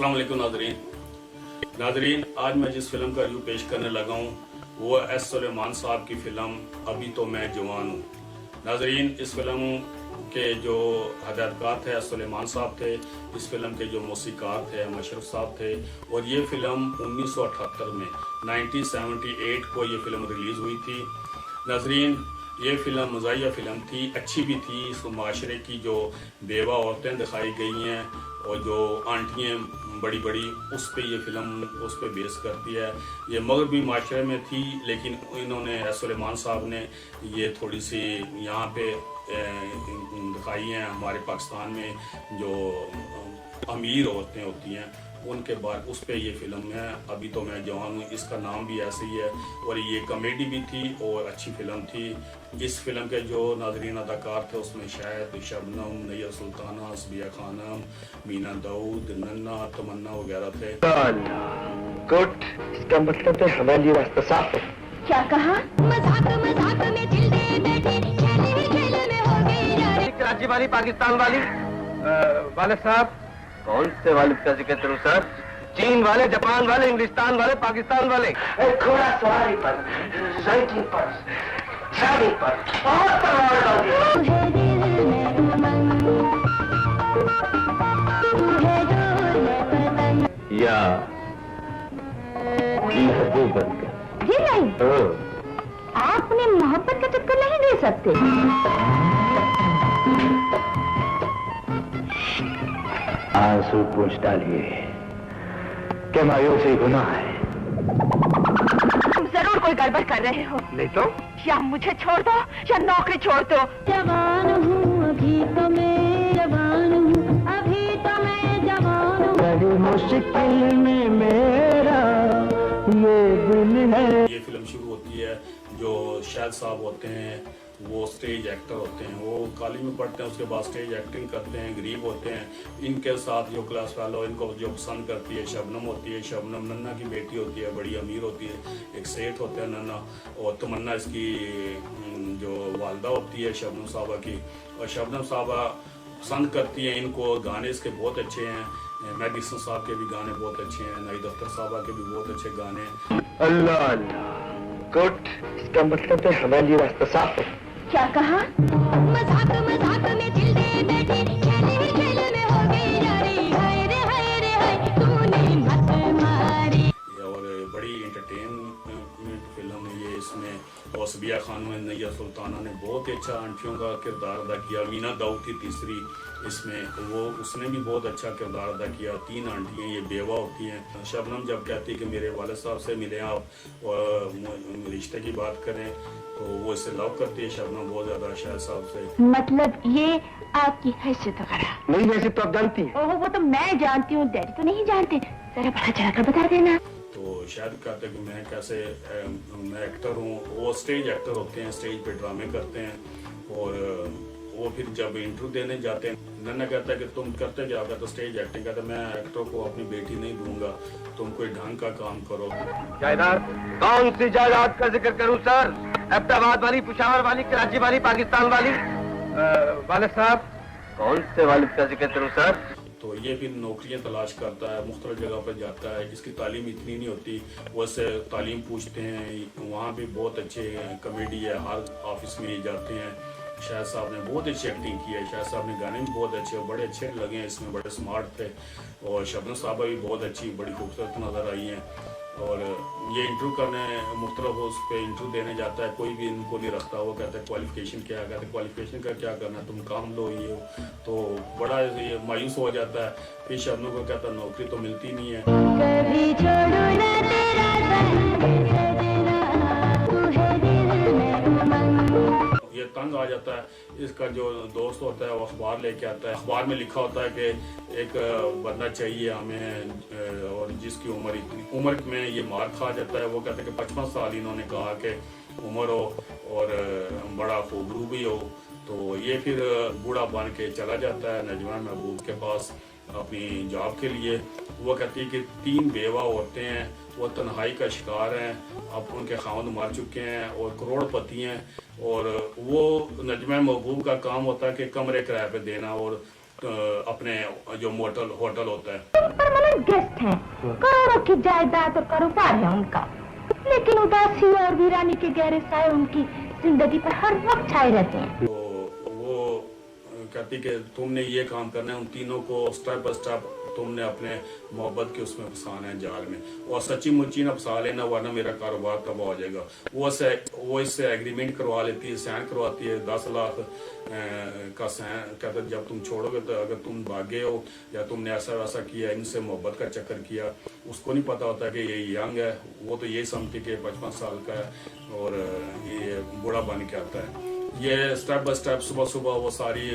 अस्सलाम वालेकुम नाजरीन, आज मैं जिस फिल्म का रिव्यू पेश करने लगा हूँ वो एस सुलेमान साहब की फिल्म अभी तो मैं जवान हूँ। नाजरीन, इस फिल्म के जो हदायतकार थे सुलेमान साहब थे, इस फिल्म के जो मौसीकार थे मशरफ साहब थे, और ये फिल्म 1978 में 1978 को ये फिल्म रिलीज़ हुई थी। नाजरीन, ये फिल्म मज़ाहिया फिल्म थी, अच्छी भी थी। इस माशरे की जो बेवा औरतें दिखाई गई हैं और जो आंटियाँ बड़ी बड़ी, उस पर ये फिल्म उस पर बेस करती है। ये मगरबी माशरे में थी, लेकिन इन्होंने सुलेमान साहब ने ये थोड़ी सी यहाँ पे दिखाई हैं। हमारे पाकिस्तान में जो अमीर औरतें होती हैं उनके बाद उस पे ये फिल्म है अभी तो मैं जवान हूँ। इसका नाम भी ऐसे ही है और ये कॉमेडी भी थी और अच्छी फिल्म थी। इस फिल्म के जो नाजरीन अदाकार थे उसमें शायद शबनम, नैयर सुल्ताना, सबिया खानम, मीना दाऊद, नन्ना, तमन्ना वगैरह थे। गुड, इसका मतलब है हमारे लिए रास्ता साफ है। क्या कहा? मजाक मजाक में दिल दे बैठे, खेल ही खेल में हो गई यारी। कराची वाली, पाकिस्तान वाली, वालिद साहब। कौन से वालिद का जिक्र करूं सर? चीन वाले, जापान वाले, इंग्लिस्तान वाले, पाकिस्तान वाले। घोड़ा सवारी पर, साइकिल पर, शादी पर, बहुत या महबूब बनकर। जी नहीं, आप उन्हें मोहब्बत का चक्कर नहीं दे सकते। आंसू पूछ डालिए क्या मायूसी गुनाह है? तुम जरूर कोई गड़बड़ कर रहे हो। नहीं तो या मुझे छोड़ दो या नौकरी छोड़ दो। जवान हूँ अभी तो मैं जवान हूँ, अभी तो मैं जवान हूँ। बड़ी मुश्किल में मेरा ये दिल है। ये फिल्म शुरू होती है, जो शाहिद साहब होते हैं वो स्टेज एक्टर होते हैं, वो कॉलेज में पढ़ते हैं, उसके बाद स्टेज एक्टिंग करते हैं, गरीब होते हैं। इनके साथ जो क्लास फेलो इनको जो पसंद करती है शबनम होती है। शबनम नन्ना की बेटी होती है, बड़ी अमीर होती है, एक सेठ होता है नन्ना, और तमन्ना इसकी जो वालदा होती है शबनम साहबा की। और शबनम साहबा पसंद करती है इनको। गाने इसके बहुत अच्छे हैं, मेहदी हसन साहब के भी गाने बहुत अच्छे हैं, नाहिद अख्तर साहबा के भी बहुत अच्छे गाने हैं। अल्लाह अल्लाह, गुड, इसका मतलब है हमारे लिए रास्ता साफ है। क्या कहा? मजाक मजाक में दिल दे बैठे, खेल ही खेल में हो गई यारी। हाय रे हाय रे हाय, तूने मत मारी। और बड़ी एंटरटेनमेंट फिल्म है ये। इसमें और सबिया खानम, नैयर सुल्ताना ने बहुत ही अच्छा आंटियों का किरदार अदा किया। मीना दाऊद थी तीसरी इसमें, वो उसने भी बहुत अच्छा किरदार अदा किया। तीन आंटियाँ ये बेवा होती हैं। शबनम जब कहती है कि मेरे वालिद साहब से मिले आप और रिश्ते की बात करें, तो वो इससे लव करती है शबनम बहुत ज़्यादा शाहिद साहब से। मतलब ये आपकी हैसियत वगैरह? नहीं, वैसे तो आप जानती हैं। ओह, वो तो मैं जानती हूँ, डैडी तो नहीं जानते। जरा बड़ा चढ़ा कर बता देना। तो शायद कहते हैं कि मैं कैसे मैं एक्टर हूँ। वो स्टेज एक्टर होते हैं, स्टेज पे ड्रामे करते हैं। और वो फिर जब इंटरव्यू देने जाते हैं, नन्ना कहता है कि तुम करते क्या? कहता तो स्टेज एक्टिंग। कहता मैं एक्टर को अपनी बेटी नहीं दूंगा, तुम कोई ढंग का काम करो। जायदाद? कौन सी जायदाद का जिक्र करूं सर? अहमदाबाद वाली, पेशावर वाली, कराची वाली, पाकिस्तान वाली? वालिद साहब। कौन से वालिद का जिक्र करूं सर? तो ये फिर नौकरियां तलाश करता है, मुख्तलिफ जगह पर जाता है। इसकी तालीम इतनी नहीं होती, वैसे तालीम पूछते हैं। वहाँ भी बहुत अच्छे कॉमेडी है, हर ऑफिस में ये जाते हैं। शाहिद साहब ने बहुत अच्छी एक्टिंग की है। शाहिद साहब ने गाने भी बहुत अच्छे, बड़े अच्छे लगे हैं इसमें, बड़े स्मार्ट थे। और शबनम साहबा भी बहुत अच्छी, बड़ी खूबसूरत नज़र आई हैं। और ये इंटरव्यू करने मुख्तलिफ उस पर इंटरव्यू देने जाता है, कोई भी इनको नहीं रखता। वो कहता है क्वालिफिकेशन क्या है? कहते हैं क्वालिफिकेशन का क्या करना, तुम काम लो ये हो। तो बड़ा ये मायूस हो जाता है। फिर शबनम को कहता है नौकरी तो मिलती नहीं है। कभी छोड़ो ना तेरा ये तंग आ जाता है। इसका जो दोस्त होता है वो अखबार लेके आता है। अखबार में लिखा होता है कि एक बंदा चाहिए हमें, और जिसकी उम्र इतनी उम्र में ये मार खा जाता है। वो कहते हैं कि 55 साल इन्होंने कहा कि उम्र हो और बड़ा खूबरू भी हो। तो ये फिर बूढ़ा बन के चला जाता है नजमा महबूब के पास अपनी जॉब के लिए। वो कहती है कि 3 बेवा औरतें हैं, वो तन्हाई का शिकार हैं, अब उनके खावंद मर चुके हैं और करोड़पति हैं। और वो नजमा महबूब का काम होता है कि कमरे किराए पे देना और अपने जो होटल होता है। परमानेंट गेस्ट हैं, करोड़ों की जायदाद और कारोबार है उनका, लेकिन उदासी और वीरानी के गहरे साए उनकी जिंदगी पर हर वक्त छाए रहते हैं। तो वो कहती कि तुमने ये काम करना है, उन तीनों को स्टेप बाय स्टेप तुमने अपने मोहब्बत के उसमें फंसाना है, जाल में, और सच्ची मुच्ची ना फंसा लेना, वरना मेरा कारोबार तबाह हो जाएगा। वो इससे एग्रीमेंट करवा लेती है, साइन करवाती है 10 लाख का साइन। कहते जब तुम छोड़ोगे, तो अगर तुम भागे हो या तुमने ऐसा वैसा किया, इनसे मोहब्बत का चक्कर किया, उसको नहीं पता होता कि ये यंग है, वो तो ये समझती कि 55 साल का है और ये बूढ़ा बन के आता है। ये स्टेप बाय स्टेप सुबह सुबह वो सारी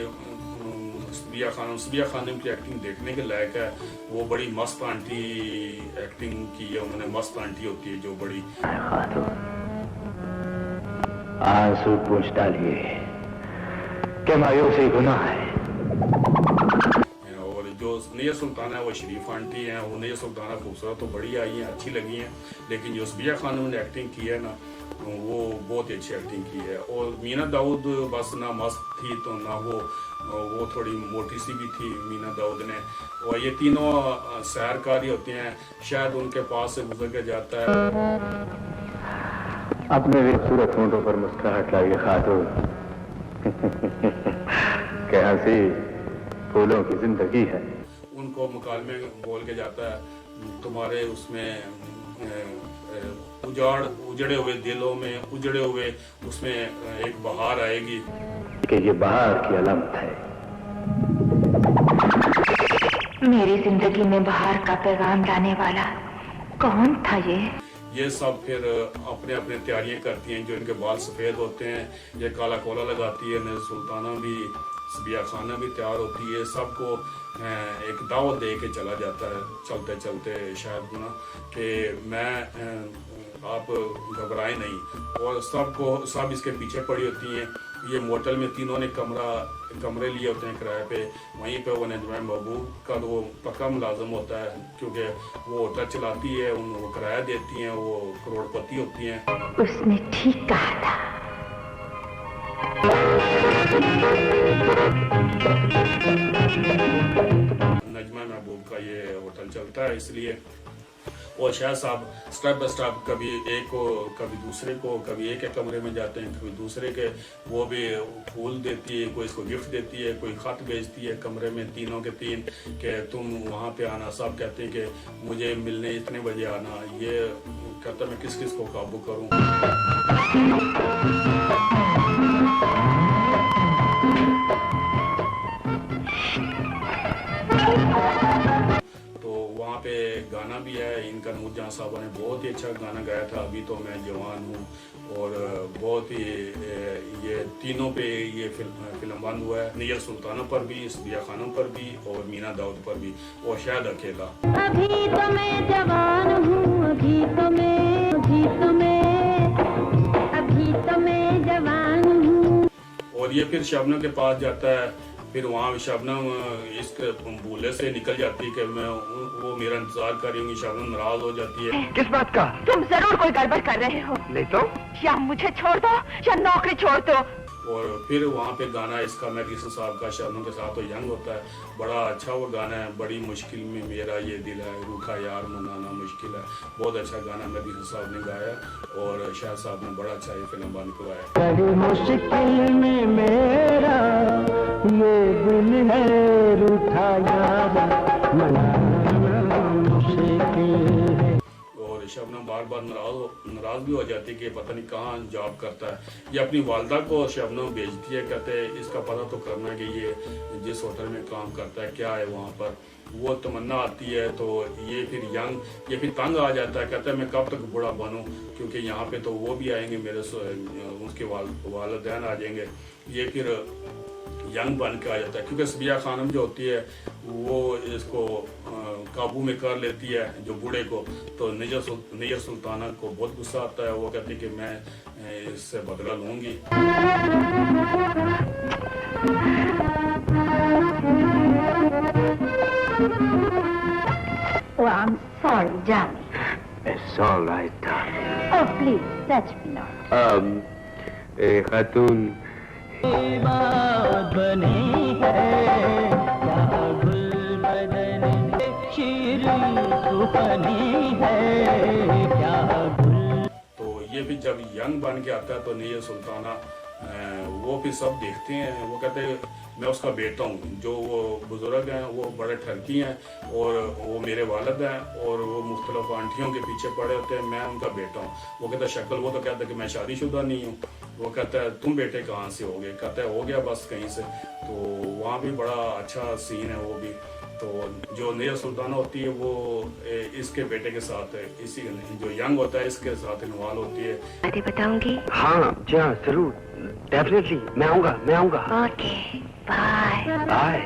सबिया खानम की एक्टिंग देखने के लायक है। वो बड़ी मस्त आंटी एक्टिंग की है उन्होंने, मस्त आंटी होती है जो बड़ी। आंसू पूछ डालिए कि मायूसी गुनाह है। और जो नैयर सुल्ताना है वो शरीफ आंटी है। वो नैयर सुल्ताना खूबसूरत तो बड़ी आई है, अच्छी लगी हैं, लेकिन जो सबिया खानम ने एक्टिंग की है ना, वो बहुत ही अच्छी एक्टिंग की है। और मीना दाऊद बस ना मस्त थी तो ना वो थोड़ी मोटी सी भी थी मीना दाऊद ने। और ये तीनों सैरकारी होते हैं, शायद उनके पास से गुजर के जाता है। अपने भी खूबसूरत होंठों पर मुस्कुराहट लाइए खातून। क्या हंसी फूलों की जिंदगी है। उनको मुकालमे बोल के जाता है, तुम्हारे उसमें उजड़े हुए दिलों में, उजड़े हुए उसमें एक बहार आएगी कि ये बहार की अलामत है। मेरी जिंदगी में बहार का पैगाम लाने वाला कौन था ये सब फिर अपने अपने तैयारियां करती हैं। जो इनके बाल सफ़ेद होते हैं, ये काला कोला लगाती है, नैयर सुल्ताना भी, सबिया खाना भी तैयार होती है। सबको एक दावत दे के चला जाता है चलते चलते शायद ना, कि मैं आप घबराए नहीं। और सब इसके पीछे पड़ी होती हैं। ये मोटल में तीनों ने कमरे लिए होते हैं किराए पे। वहीं पे वो नजमा महबूब का वो पक्का मुलाजम होता है, क्योंकि वो होटल चलाती है, वो किराया देती हैं, वो करोड़पति होती हैं। उसने ठीक कहा था। नजमा महबूब का ये होटल चलता है इसलिए। और शाह साहब स्टेप बाय स्टेप कभी एक को, कभी दूसरे को, कभी एक कमरे में जाते हैं, कभी दूसरे के। वो भी फूल देती है, कोई इसको गिफ्ट देती है, कोई खत भेजती है कमरे में तीनों के तीन कि तुम वहाँ पे आना। सब कहते हैं कि मुझे मिलने इतने बजे आना। ये कहता मैं किस किस को काबू करूँ। वहाँ पे गाना भी है इनका। नूर जहाँ साहबा ने बहुत ही अच्छा गाना गाया था, अभी तो मैं जवान हूँ। और बहुत ही ये तीनों पे ये फिल्म बंद हुआ है, नैयर सुल्ताना पर भी, सबिया खानम पर भी और मीना दाऊद पर भी, और शायद अकेला। अभी तो मैं जवान हूँ, अभी तो मैं जवान हूँ। और ये फिर शबनम के पास जाता है। फिर वहाँ शबनम इसके भूले से निकल जाती है कि वो मेरा इंतजार कर रही होंगी। शबनम नाराज हो जाती है। किस बात का? तुम जरूर कोई गड़बड़ कर रहे हो। नहीं तो या मुझे छोड़ दो या नौकरी छोड़ दो। और फिर वहाँ पे गाना इसका मैडिसन साहब का शबनम के साथ तो यंग होता है। बड़ा अच्छा वो गाना है, बड़ी मुश्किल में मेरा ये दिल है, रूठा यार मनाना मुश्किल है। बहुत अच्छा गाना मैडिसन साहब ने गाया और शाह साहब ने बड़ा अच्छा ये फिल्म बन करवाया। बड़ी मुश्किल में मेरा ये दिल है, रूठा यार मनाना मुश्किल है। और शबनम बार बार नाराज भी हो जाती है कि पता नहीं कहाँ जॉब करता है। ये अपनी वालदा को शबनम भेजती है, कहते हैं इसका पता तो करना है कि ये जिस होटल में काम करता है क्या है वहाँ पर। वो तमन्ना आती है तो ये फिर तंग आ जाता है, कहता है मैं कब तक बूढ़ा बनूं, क्योंकि यहाँ पे तो वो भी आएंगे, मेरे उसके वालिदैन आ जाएंगे। ये फिर यंग बन के आ जाता है, क्योंकि सबिया खानम जो होती है वो इसको काबू में कर लेती है, जो बूढ़े को। तो नैयर सुल्ताना को बहुत गुस्सा आता है। वो कहती है कि मैं इससे बदला लूंगी। Oh, I'm sorry, Johnny. It's all right, darling. Oh, please, touch me not. खातून बात बनी है बनी है क्या गुल। तो ये भी जब यंग बन के आता है तो नहीं सुल्ताना वो भी सब देखते हैं, वो कहते हैं मैं उसका बेटा हूँ। जो वो बुजुर्ग हैं वो बड़े ठरकी हैं और वो मेरे वालिद हैं और वो मुख्तलिफ आंटियों के पीछे पड़े होते हैं, मैं उनका बेटा हूँ। वो कहता है शक्ल, वो तो कहता है कि मैं शादीशुदा नहीं हूँ। वो कहता है तुम बेटे कहाँ से हो गए, कहता है हो गया बस कहीं से। तो वहाँ भी बड़ा अच्छा सीन है वो भी। तो जो नया सुल्ताना होती है वो इसके बेटे के साथ है, इसी जो यंग होता है इसके साथ इन्वॉल्व होती है। बातें बताऊंगी। हाँ जी हाँ जरूर, डेफिनेटली मैं आऊँगा। Okay bye. बाय।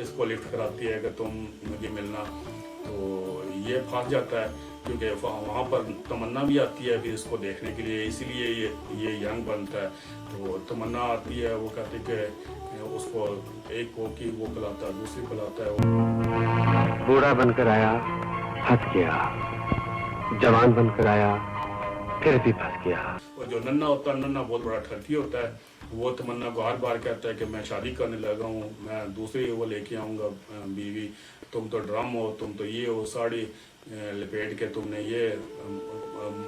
इसको लिफ्ट कराती है कि तुम मुझे मिलना, तो ये फंस जाता है क्योंकि वहाँ पर तमन्ना भी आती है फिर इसको देखने के लिए, इसीलिए ये यंग बनता है। तो तमन्ना आती है, वो कहती है कि उसको एक कोकी वो पिलाता है, दूसरी पिलाता है। बूढ़ा बनकर आया फंस गया, जवान बनकर आया फिर भी फंस गया। और जो नन्ना होता है, नन्ना बहुत बड़ा ठरकी होता है। वो तमन्ना को हर बार कहता है कि मैं शादी करने लगा हूँ, मैं दूसरी वो लेके आऊँगा बीवी, तुम तो ड्रम हो, तुम तो ये हो, साड़ी लपेट के तुमने ये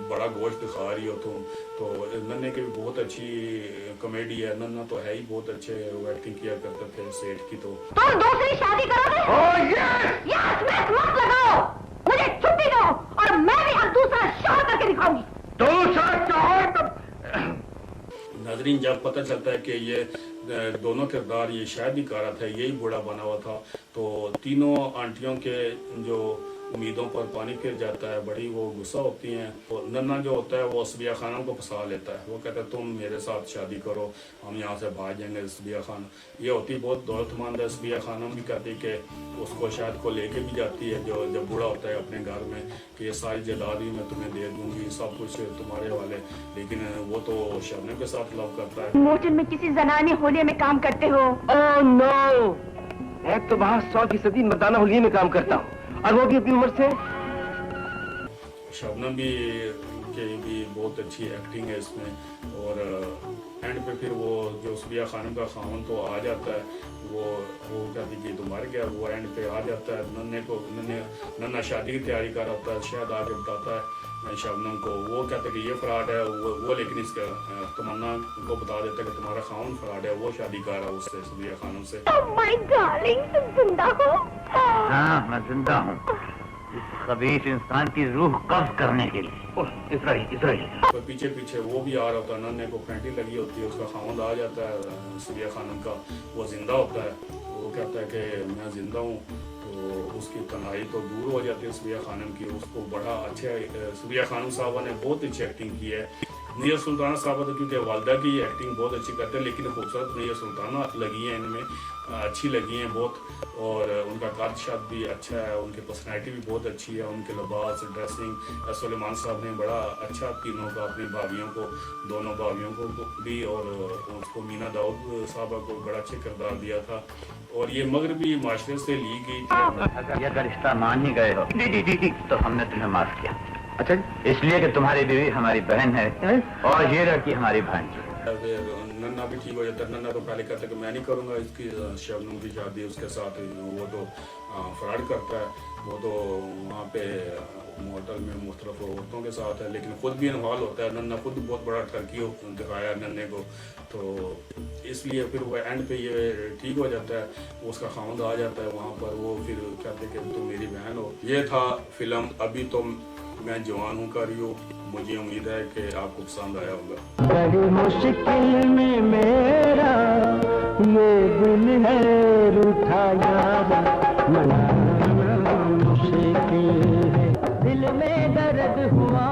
बड़ा गोश्त दिखा रही हो तुम। तो नन्ने की भी बहुत अच्छी कॉमेडी है, नन्ना तो है ही बहुत अच्छे वो एक्टिंग किया करते थे सेठ की। तो तुम दूसरी शादी करोगे? यस, मत लगाओ, मुझे छुट्टी दो और मैं भी अब दूसरा शोर करके दिखाऊंगी। नाजरीन, जब पता चलता है कि ये दोनों किरदार ये शायद ही कारा था, यही बूढ़ा बना हुआ था, तो तीनों आंटियों के जो उम्मीदों पर पानी फिर जाता है, बड़ी वो गुस्सा होती हैं। तो नन्ना जो होता है वो सबिया खानम को फंसा लेता है, वो कहता है तुम मेरे साथ शादी करो, हम यहाँ से भाग जाएंगे। सबिया खान ये होती बहुत दौलतमंद है, सबिया खानम भी कहती कि उसको शायद को लेके भी जाती है जो जब बूढ़ा होता है अपने घर में, कि ये सारी जलाद भी मैं तुम्हें दे दूंगी, सब कुछ तुम्हारे वाले। लेकिन वो तो शबनम के साथ लव करता है। मोचन में किसी जनानी होलिये में काम करते हो? ओह नो, मैं तो वहाँ 100% मर्दाना होलिये में काम करता हूँ, और वो भी अपनी उम्र से। शबनम भी के भी बहुत अच्छी एक्टिंग है इसमें। और एंड पे फिर वो जो सबिया खानम का खामन तो आ जाता है, वो कहती कि तो मर गया, वो एंड पे आ जाता है। नन्ना शादी की तैयारी कर रहा होता है, शायद आगे बताता है शबनम को, वो कहते कि ये फ्रॉड है, वो लेकिन इसका तमन्ना को बता देता है कि तुम्हारा खामन फ्रॉड है, वो शादी कर रहा है उससे, सबिया खानम से। Oh my darling, तुम जिंदा हो? हाँ मैं जिंदा हूँ, इस खबीस इंसान की रूह कब्ज करने के लिए। इसराइल तो पीछे पीछे वो भी आ रहा होता है, नन्ने को फैंटी लगी होती है, उसका खामन आ जाता है सबिया खानम का, वो जिंदा होता है, वो कहता है कि मैं जिंदा हूँ। तो उसकी तन्हाई तो दूर हो जाती है सबिया खानम की, उसको बड़ा अच्छा सबिया खानम साहबा ने बहुत अच्छी एक्टिंग की है। नैयर सुल्ताना साहबा तो क्योंकि वालदा की एक्टिंग बहुत अच्छी करते हैं, लेकिन खूबसूरत नैयर सुल्ताना लगी है इनमें, अच्छी लगी हैं बहुत। और उनका कद शाद भी अच्छा है, उनकी पर्सनैलिटी भी बहुत अच्छी है, उनके लिबास ड्रेसिंग सुलेमान साहब ने बड़ा अच्छा तीनों का, अपनी भाभियों को, दोनों भाभियों को भी, और उसको मीना दाऊद साहबा को बड़ा अच्छा किरदार दिया था। और ये मगरबी माशरे से ली गई थी। अगर रिश्ता मान ही गए हो तो हमने तुम्हें माफ किया। अच्छा, इसलिए कि तुम्हारी बीवी हमारी बहन है और ये लड़की हमारी भांजी। नन्ना भी ठीक हो जाता है। नन्ना तो पहले कहता है कि मैं नहीं करूँगा इसकी शबनम की शादी उसके साथ, वो तो फ्रॉड करता है, वो तो वहाँ पे होटल में मुख्तलिफ औरतों के साथ है, लेकिन खुद भी इन्वॉल्व होता है। नन्ना खुद बहुत बड़ा ठरकी दिखाया नन्ने को, तो इसलिए फिर वो एंड पे ये ठीक हो जाता है, उसका खामद आ जाता है वहाँ पर, वो फिर कहते हैं कि तुम मेरी बहन हो। ये था फिल्म अभी तो मैं जवान हूँ का रिव्यू। मुझे उम्मीद है कि आपको पसंद आया होगा। बड़ी मुश्किल में मेरा ये दिल है रूठा यार, मनाना मुश्किल है, दिल में दर्द हुआ